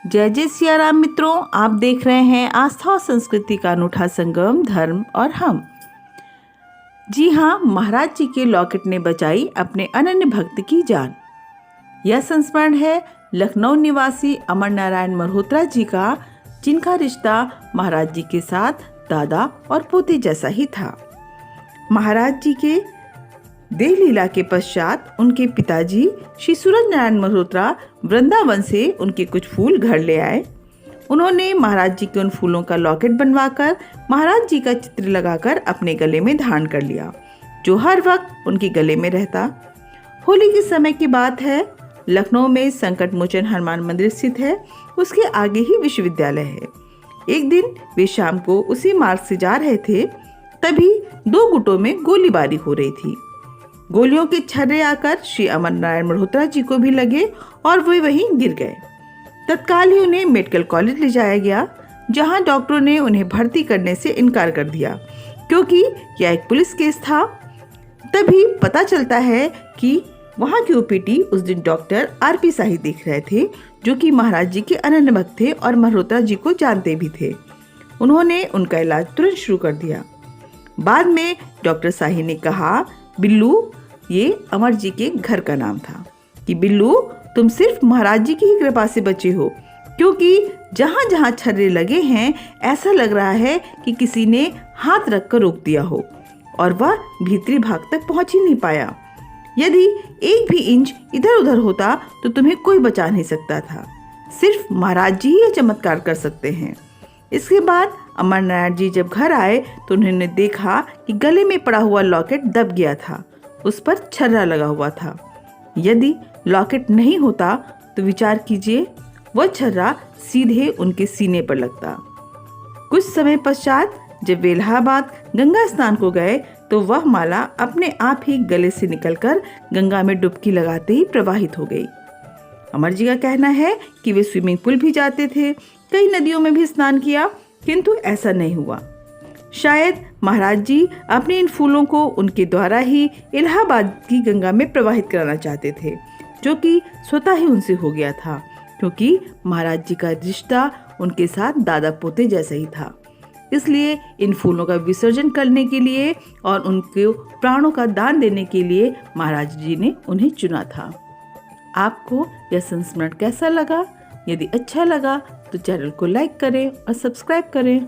जय जय सिया राम मित्रों, आप देख रहे हैं आस्था और संस्कृति का अनूठा संगम धर्म और हम। जी हाँ, महाराज जी के लॉकेट ने बचाई अपने अनन्य भक्त की जान। यह संस्मरण है लखनऊ निवासी अमर नारायण मल्होत्रा जी का, जिनका रिश्ता महाराज जी के साथ दादा और पोते जैसा ही था। महाराज जी के देह लीला के पश्चात उनके पिताजी श्री सूरज नारायण मल्होत्रा वृंदावन से उनके कुछ फूल घर ले आए। उन्होंने महाराज जी के उन फूलों का लॉकेट बनवाकर महाराज जी का चित्र लगाकर अपने गले में धारण कर लिया, जो हर वक्त उनके गले में रहता। होली के समय की बात है। लखनऊ में संकट मोचन हनुमान मंदिर स्थित है, उसके आगे ही विश्वविद्यालय है। एक दिन वे शाम को उसी मार्ग से जा रहे थे, तभी दो गुटों में गोलीबारी हो रही थी। गोलियों के छर्रे आकर श्री अमर नारायण मल्होत्रा जी को भी लगे और वे वहीं गिर गए। तत्काल ही उन्हें मेडिकल कॉलेज ले जाया गया, जहां डॉक्टरों ने उन्हें भर्ती करने से इनकार कर दिया, क्योंकि यह एक पुलिस केस था। तभी पता चलता है कि वहां की ओपीडी उस दिन डॉक्टर आरपी शाही देख रहे थे, जो कि महाराज जी के अनन्य भक्त थे और मल्होत्रा जी को जानते भी थे। उन्होंने उनका इलाज तुरंत शुरू कर दिया। बाद में डॉक्टर शाही ने कहा, बिल्लू, ये अमर जी के घर का नाम था, कि बिल्लू, तुम सिर्फ महाराज जी की ही कृपा से बचे हो, क्योंकि जहां जहां छर्रे लगे हैं ऐसा लग रहा है कि किसी ने हाथ रखकर रोक दिया हो और वह भीतरी भाग तक पहुंच ही नहीं पाया। यदि एक भी इंच इधर उधर होता तो तुम्हें कोई बचा नहीं सकता था। सिर्फ महाराज जी ही यह चमत्कार कर सकते हैं। इसके बाद अमर नारायण जी जब घर आए तो उन्होंने देखा कि गले में पड़ा हुआ लॉकेट दब गया था, उस पर छर्रा लगा हुआ था। यदि लॉकेट नहीं होता तो विचार कीजिए, वह छर्रा सीधे उनके सीने पर लगता। कुछ समय पश्चात जब वे इलाहाबाद गंगा स्नान को गए तो वह माला अपने आप ही गले से निकलकर गंगा में डुबकी लगाते ही प्रवाहित हो गई। अमर जी का कहना है कि वे स्विमिंग पूल भी जाते थे, कई नदियों में भी स्नान किया, किंतु ऐसा नहीं हुआ। शायद महाराज जी अपने इन फूलों को उनके द्वारा ही इलाहाबाद की गंगा में प्रवाहित कराना चाहते थे, जो कि स्वतः ही उनसे हो गया था, क्योंकि महाराज जी का रिश्ता उनके साथ दादा पोते जैसा ही था। इसलिए इन फूलों का विसर्जन करने के लिए और उनके प्राणों का दान देने के लिए महाराज जी ने उन्हें चुना था। आपको यह संस्मरण कैसा लगा? यदि अच्छा लगा तो चैनल को लाइक करें और सब्सक्राइब करें।